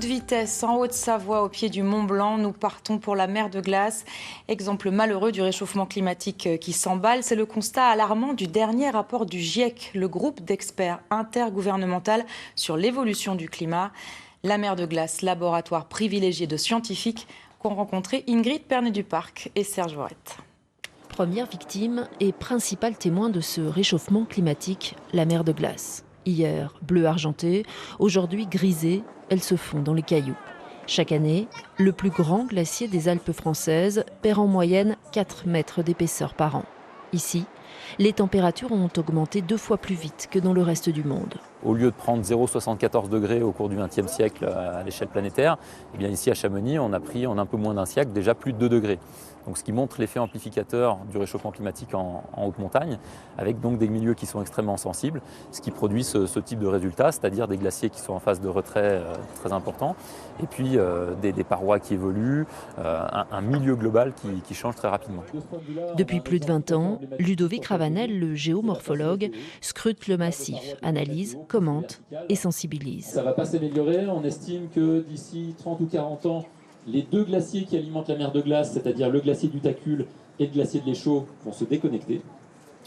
De vitesse en Haute-Savoie, au pied du Mont Blanc, nous partons pour la mer de glace. Exemple malheureux du réchauffement climatique qui s'emballe, c'est le constat alarmant du dernier rapport du GIEC, le groupe d'experts intergouvernemental sur l'évolution du climat. La mer de glace, laboratoire privilégié de scientifiques qu'ont rencontré Ingrid Pernet-Duparc et Serge Vorette. Première victime et principal témoin de ce réchauffement climatique, la mer de glace. Hier, bleu argenté, aujourd'hui grisée, elle se fond dans les cailloux. Chaque année, le plus grand glacier des Alpes françaises perd en moyenne 4 mètres d'épaisseur par an. Ici, les températures ont augmenté 2 fois plus vite que dans le reste du monde. Au lieu de prendre 0,74 degrés au cours du XXe siècle à l'échelle planétaire, eh bien ici à Chamonix, on a pris en un peu moins d'un siècle déjà plus de 2 degrés. Donc, ce qui montre l'effet amplificateur du réchauffement climatique en haute montagne, avec donc des milieux qui sont extrêmement sensibles, ce qui produit ce type de résultat, c'est-à-dire des glaciers qui sont en phase de retrait très important, et puis des parois qui évoluent, un milieu global qui change très rapidement. Depuis plus de 20 ans, Ludovic Ravanel, le géomorphologue, scrute le massif, analyse, commente et sensibilise. Ça ne va pas s'améliorer, on estime que d'ici 30 ou 40 ans, les deux glaciers qui alimentent la mer de glace, c'est-à-dire le glacier du Tacul et le glacier de l'Échaud, vont se déconnecter.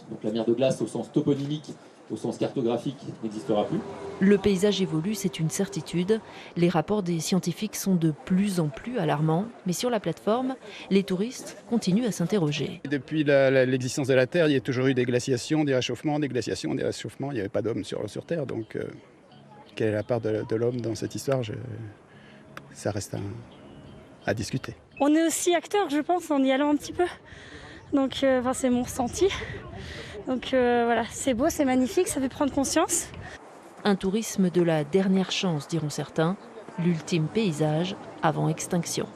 Donc la mer de glace au sens toponymique, au sens cartographique, n'existera plus. Le paysage évolue, c'est une certitude. Les rapports des scientifiques sont de plus en plus alarmants. Mais sur la plateforme, les touristes continuent à s'interroger. Depuis l'existence de la Terre, il y a toujours eu des glaciations, des réchauffements, des glaciations, des réchauffements. Il n'y avait pas d'homme sur Terre. Donc quelle est la part de l'homme dans cette histoire? Ça reste à discuter. On est aussi acteur, je pense, en y allant un petit peu. Donc, c'est mon ressenti. Donc voilà, c'est beau, c'est magnifique, ça fait prendre conscience. Un tourisme de la dernière chance, diront certains, l'ultime paysage avant extinction.